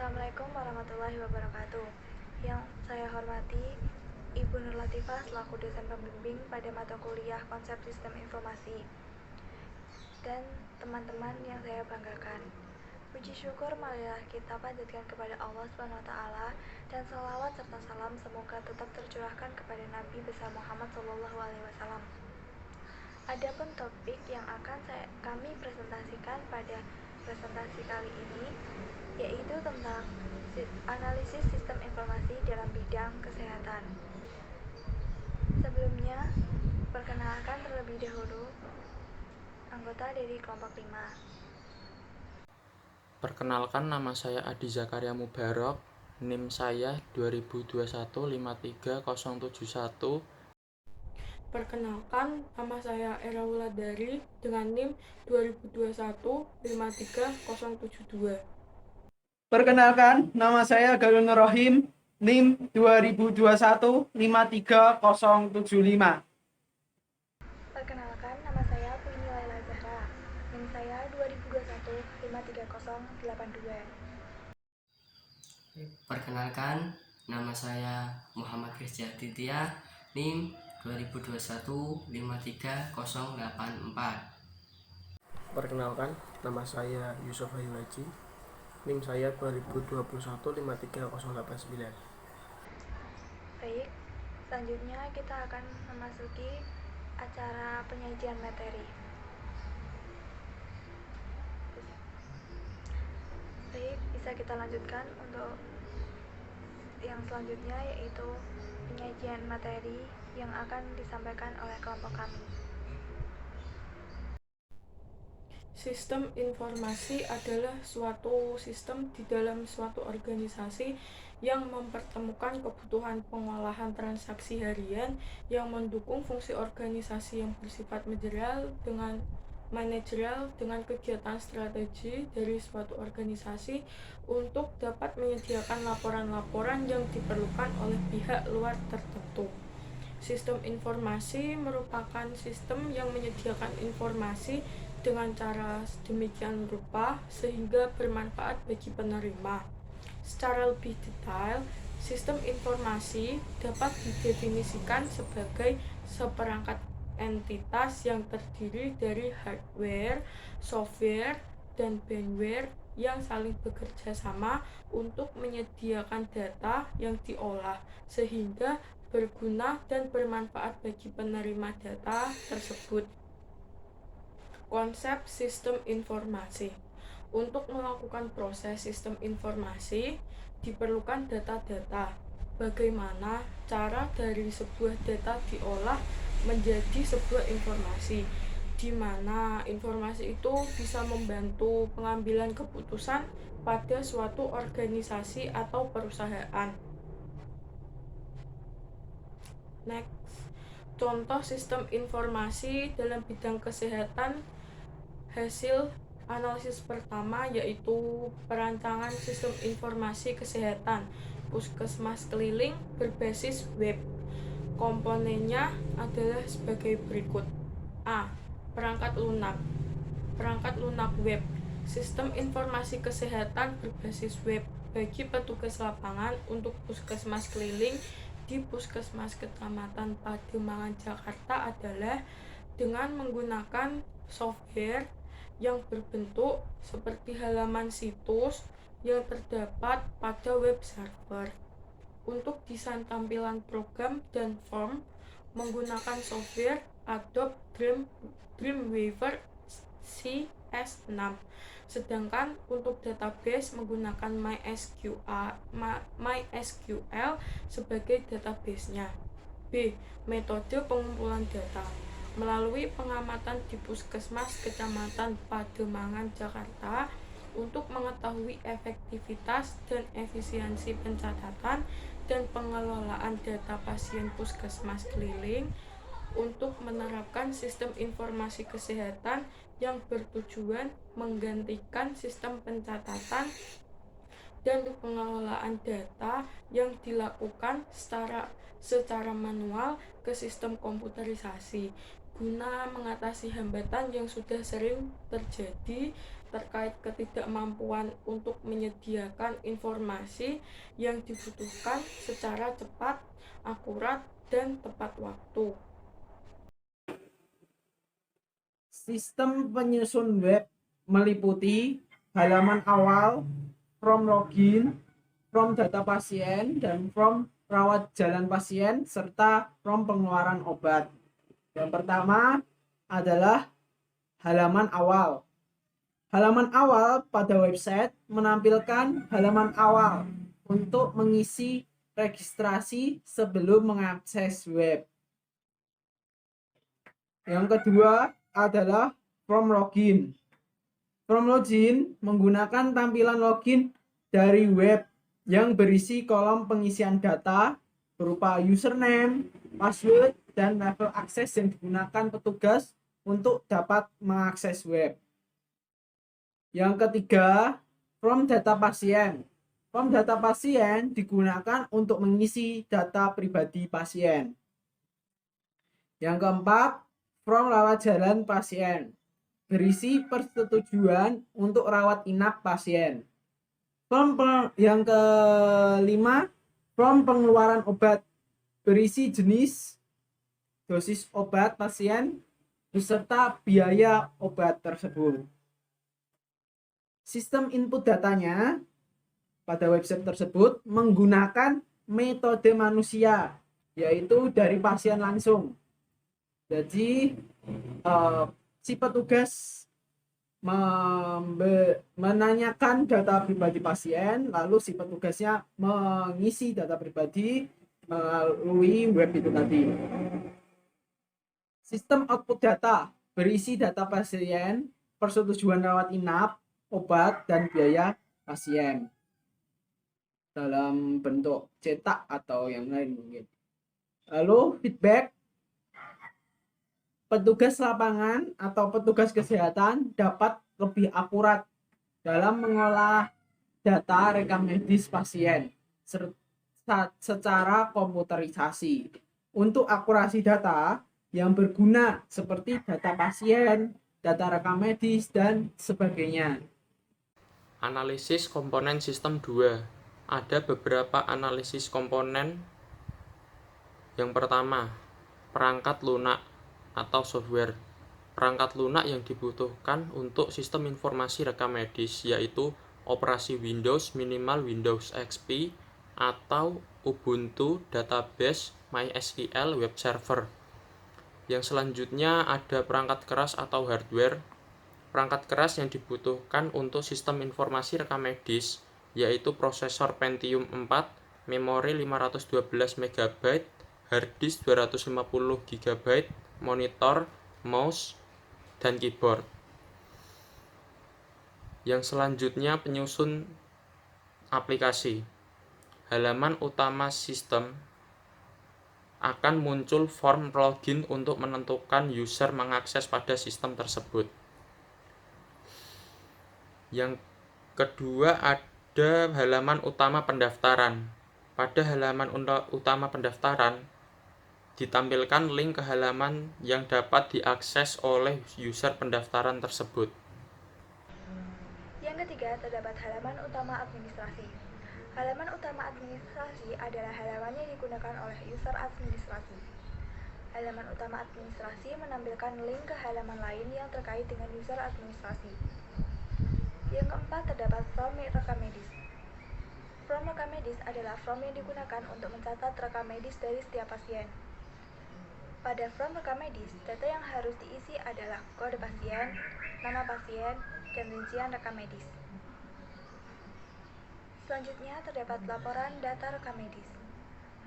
Assalamualaikum warahmatullahi wabarakatuh. Yang saya hormati Ibu Nur Latifah selaku dosen pembimbing pada mata kuliah Konsep Sistem Informasi, dan teman-teman yang saya banggakan. Puji syukur marilah kita panjatkan kepada Allah SWT, dan salawat serta salam semoga tetap tercurahkan kepada Nabi besar Muhammad SAW. Adapun topik yang akan kami presentasikan pada presentasi kali ini yaitu tentang analisis sistem informasi dalam bidang kesehatan. Sebelumnya, perkenalkan terlebih dahulu anggota dari kelompok 5. Perkenalkan, nama saya Adi Zakaria Mubarok, NIM saya 2021-53071. Perkenalkan, nama saya Era Wuladari dengan NIM 2021-53072. Perkenalkan, nama saya Galul Nur Rohim, NIM 2021-53075. Perkenalkan, nama saya Puini Laila Zahra, NIM saya 2021-53082. Perkenalkan, nama saya Muhammad Rizky Aditya, NIM 2021-53084. Perkenalkan, nama saya Yusuf Hayulaji, NIM saya 2021-53089. Baik, selanjutnya kita akan memasuki acara penyajian materi. Baik, bisa kita lanjutkan untuk yang selanjutnya, yaitu penyajian materi yang akan disampaikan oleh kelompok kami. Sistem informasi adalah suatu sistem di dalam suatu organisasi yang mempertemukan kebutuhan pengolahan transaksi harian yang mendukung fungsi organisasi yang bersifat manajerial dengan kegiatan strategi dari suatu organisasi untuk dapat menyediakan laporan-laporan yang diperlukan oleh pihak luar tertentu. Sistem informasi merupakan sistem yang menyediakan informasi dengan cara sedemikian rupa sehingga bermanfaat bagi penerima. Secara lebih detail, sistem informasi dapat didefinisikan sebagai seperangkat entitas yang terdiri dari hardware, software, dan bandware yang saling bekerja sama untuk menyediakan data yang diolah sehingga berguna dan bermanfaat bagi penerima data tersebut. Konsep sistem informasi. Untuk melakukan proses sistem informasi, diperlukan data-data. Bagaimana cara dari sebuah data diolah menjadi sebuah informasi, di mana informasi itu bisa membantu pengambilan keputusan pada suatu organisasi atau perusahaan. Next, contoh sistem informasi dalam bidang kesehatan. Hasil analisis pertama yaitu perancangan sistem informasi kesehatan puskesmas keliling berbasis web. Komponennya adalah sebagai berikut. A. Perangkat lunak. Perangkat lunak web. Sistem informasi kesehatan berbasis web bagi petugas lapangan untuk puskesmas keliling di Puskesmas Kecamatan Pademangan, Jakarta adalah dengan menggunakan software yang berbentuk seperti halaman situs yang terdapat pada web server. Untuk desain tampilan program dan form menggunakan software Adobe Dreamweaver CS6. Sedangkan untuk database menggunakan MySQL sebagai database-nya. B. Metode pengumpulan data. Melalui pengamatan di Puskesmas Kecamatan Pademangan, Jakarta untuk mengetahui efektivitas dan efisiensi pencatatan dan pengelolaan data pasien puskesmas keliling untuk menerapkan sistem informasi kesehatan yang bertujuan menggantikan sistem pencatatan dan pengelolaan data yang dilakukan secara manual ke sistem komputerisasi guna mengatasi hambatan yang sudah sering terjadi terkait ketidakmampuan untuk menyediakan informasi yang dibutuhkan secara cepat, akurat, dan tepat waktu. Sistem penyusun web meliputi halaman awal, form login, form data pasien, dan form rawat jalan pasien, serta form pengeluaran obat. Yang pertama adalah halaman awal. Halaman awal pada website menampilkan halaman awal untuk mengisi registrasi sebelum mengakses web. Yang kedua adalah form login. Form login menggunakan tampilan login dari web yang berisi kolom pengisian data berupa username, password, dan level akses yang digunakan petugas untuk dapat mengakses web. Yang ketiga, form data pasien. Form data pasien digunakan untuk mengisi data pribadi pasien. Yang keempat, form rawat jalan pasien. Berisi persetujuan untuk rawat inap pasien. Yang kelima, form pengeluaran obat. Berisi jenis, dosis obat pasien, beserta biaya obat tersebut. Sistem input datanya pada website tersebut menggunakan metode manusia, yaitu dari pasien langsung. Jadi si petugas menanyakan data pribadi pasien, lalu si petugasnya mengisi data pribadi melalui web itu tadi. Sistem output data berisi data pasien, persetujuan rawat inap, obat, dan biaya pasien dalam bentuk cetak atau yang lain mungkin. Lalu feedback, petugas lapangan atau petugas kesehatan dapat lebih akurat dalam mengolah data rekam medis pasien secara komputerisasi untuk akurasi data yang berguna seperti data pasien, data rekam medis, dan sebagainya. Analisis komponen sistem 2. Ada beberapa analisis komponen. Yang pertama, perangkat lunak atau software. Perangkat lunak yang dibutuhkan untuk sistem informasi rekam medis yaitu operasi Windows minimal Windows XP atau Ubuntu Database MySQL Web Server. Yang selanjutnya ada perangkat keras atau hardware. Perangkat keras yang dibutuhkan untuk sistem informasi rekam medis yaitu prosesor Pentium 4, memori 512 MB, hard disk 250 GB, monitor, mouse, dan keyboard. Yang selanjutnya penyusun aplikasi. Halaman utama sistem akan muncul form login untuk menentukan user mengakses pada sistem tersebut. Yang kedua ada halaman utama pendaftaran. Pada halaman utama pendaftaran ditampilkan link ke halaman yang dapat diakses oleh user pendaftaran tersebut. Yang ketiga, terdapat halaman utama administrasi. Halaman utama administrasi adalah halaman yang digunakan oleh user administrasi. Halaman utama administrasi menampilkan link ke halaman lain yang terkait dengan user administrasi. Yang keempat, terdapat form rekam medis. Form rekam medis adalah form yang digunakan untuk mencatat rekam medis dari setiap pasien. Pada form rekam medis, data yang harus diisi adalah kode pasien, nama pasien, dan rincian rekam medis. Selanjutnya terdapat laporan data rekam medis.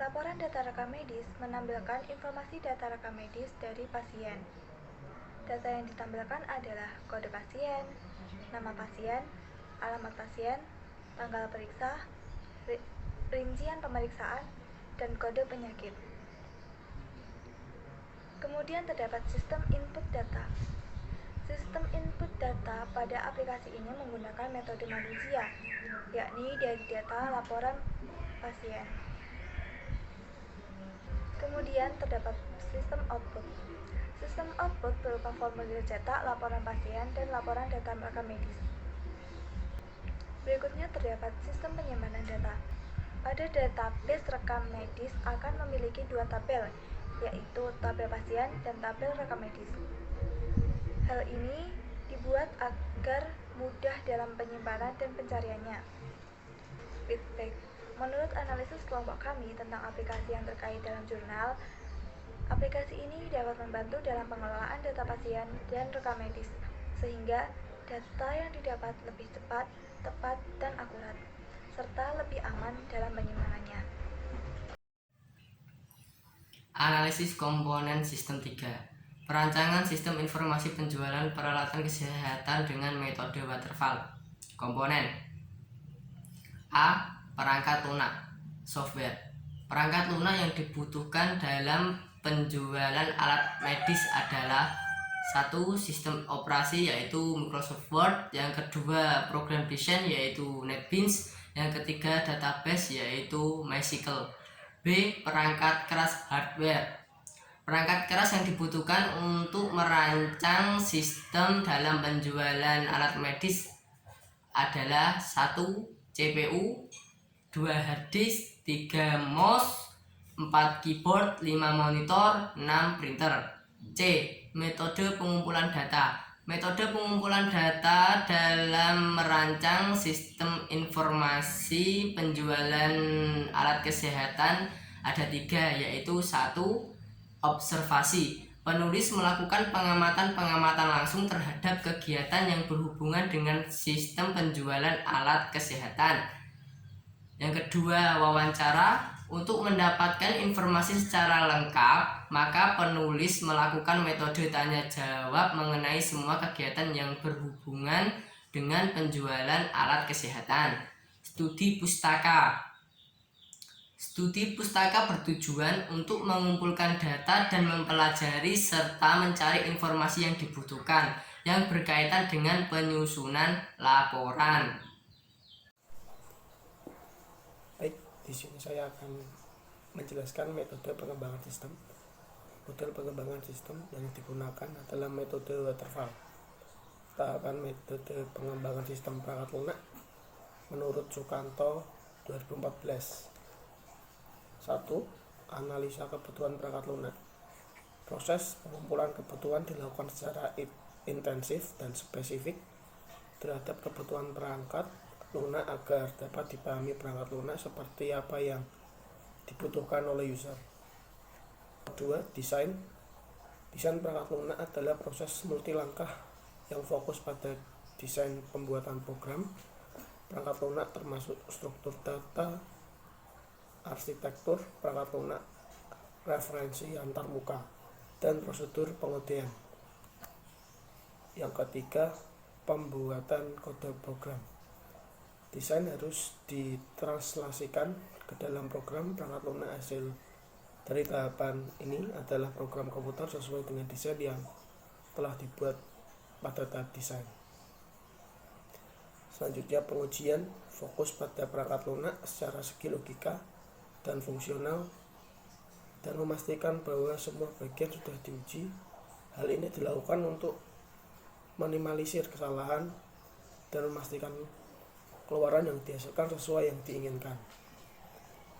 Laporan data rekam medis menampilkan informasi data rekam medis dari pasien. Data yang ditampilkan adalah kode pasien, nama pasien, alamat pasien, tanggal periksa, rincian pemeriksaan, dan kode penyakit. Kemudian terdapat sistem input data. Sistem input data pada aplikasi ini menggunakan metode manusia, yakni dari data laporan pasien. Kemudian terdapat sistem output. Sistem output berupa formulir cetak, laporan pasien, dan laporan data rekam medis. Berikutnya terdapat sistem penyimpanan data. Pada database rekam medis akan memiliki dua tabel, yaitu tabel pasien dan tabel rekam medis. Hal ini dibuat agar mudah dalam penyimpanan dan pencariannya. Feedback. Menurut analisis kelompok kami tentang aplikasi yang terkait dalam jurnal, aplikasi ini dapat membantu dalam pengelolaan data pasien dan rekam medis, sehingga data yang didapat lebih cepat, tepat, dan akurat, serta lebih aman dalam penyimpanannya. Analisis komponen sistem 3. Perancangan sistem informasi penjualan peralatan kesehatan dengan metode waterfall. Komponen A. Perangkat lunak software. Perangkat lunak yang dibutuhkan dalam penjualan alat medis adalah 1. Sistem operasi yaitu Microsoft Word, yang kedua program desain yaitu NetBeans, yang ketiga database yaitu MySQL. B. Perangkat keras hardware. Perangkat keras yang dibutuhkan untuk merancang sistem dalam penjualan alat medis adalah 1. CPU, 2 hard disk, 3 mouse, 4 keyboard, 5 monitor, 6 printer. C. Metode pengumpulan data. Metode pengumpulan data dalam merancang sistem informasi penjualan alat kesehatan ada 3, yaitu 1. Observasi. Penulis melakukan pengamatan langsung terhadap kegiatan yang berhubungan dengan sistem penjualan alat kesehatan. Yang kedua, wawancara. Untuk mendapatkan informasi secara lengkap, maka penulis melakukan metode tanya jawab mengenai semua kegiatan yang berhubungan dengan penjualan alat kesehatan. Studi pustaka. Studi pustaka bertujuan untuk mengumpulkan data dan mempelajari serta mencari informasi yang dibutuhkan yang berkaitan dengan penyusunan laporan. Baik, di sini saya akan menjelaskan metode pengembangan sistem. Model pengembangan sistem yang digunakan adalah metode waterfall. Tahapan metode pengembangan sistem perangkat lunak menurut Sukanto 2014. 1. Analisa kebutuhan perangkat lunak. Proses pengumpulan kebutuhan dilakukan secara intensif dan spesifik terhadap kebutuhan perangkat lunak agar dapat dipahami perangkat lunak seperti apa yang dibutuhkan oleh user. 2. Desain. Desain perangkat lunak adalah proses multi langkah yang fokus pada desain pembuatan program perangkat lunak termasuk struktur data, arsitektur perangkat lunak, referensi antarmuka, dan prosedur pengodean. Yang ketiga, pembuatan kode program. Desain harus ditranslasikan ke dalam program perangkat lunak. Hasil dari tahapan ini adalah program komputer sesuai dengan desain yang telah dibuat pada tahap desain. Selanjutnya, pengujian fokus pada perangkat lunak secara segi logika dan fungsional dan memastikan bahwa semua bagian sudah diuji. Hal ini dilakukan untuk minimalisir kesalahan dan memastikan keluaran yang dihasilkan sesuai yang diinginkan.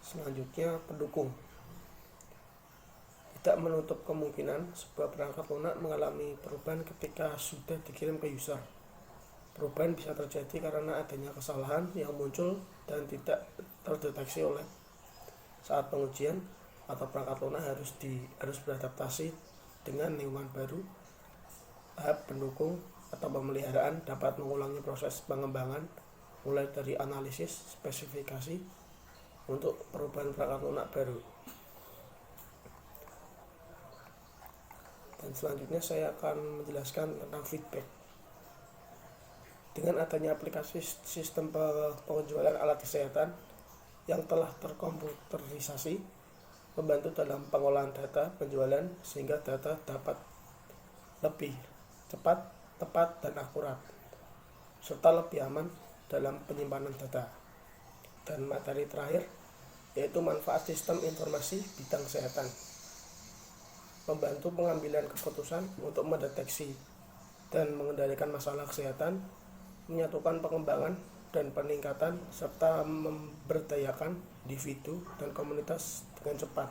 Selanjutnya, pendukung. Tidak menutup kemungkinan sebuah perangkat lunak mengalami perubahan ketika sudah dikirim ke user. Perubahan bisa terjadi karena adanya kesalahan yang muncul dan tidak terdeteksi oleh saat pengujian, atau perangkat lunak harus beradaptasi dengan lingkungan baru. Tahap pendukung atau pemeliharaan dapat mengulangi proses pengembangan mulai dari analisis spesifikasi untuk perubahan perangkat lunak baru. Dan selanjutnya saya akan menjelaskan tentang feedback. Dengan adanya aplikasi sistem penjualan alat kesehatan yang telah terkomputerisasi, membantu dalam pengolahan data penjualan sehingga data dapat lebih cepat, tepat, dan akurat, serta lebih aman dalam penyimpanan data. Dan materi terakhir yaitu manfaat sistem informasi bidang kesehatan. Membantu pengambilan keputusan untuk mendeteksi dan mengendalikan masalah kesehatan, menyatukan pengembangan dan peningkatan serta memberdayakan individu dan komunitas dengan cepat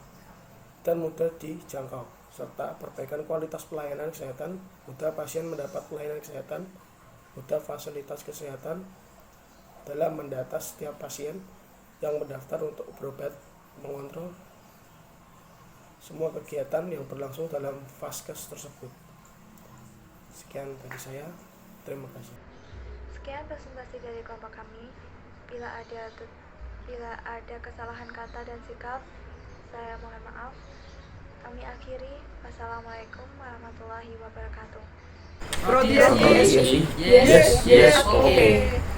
dan mudah dijangkau, serta perbaikan kualitas pelayanan kesehatan, mudah pasien mendapat pelayanan kesehatan, mudah fasilitas kesehatan dalam mendata setiap pasien yang mendaftar untuk berobat, mengontrol semua kegiatan yang berlangsung dalam vaskes tersebut. Sekian dari saya, terima kasih. Sekian presentasi dari kelompok kami. Bila ada kesalahan kata dan sikap, saya mohon maaf. Kami akhiri. Wassalamualaikum warahmatullahi wabarakatuh. Prodi yes. Yes, Yes, oke.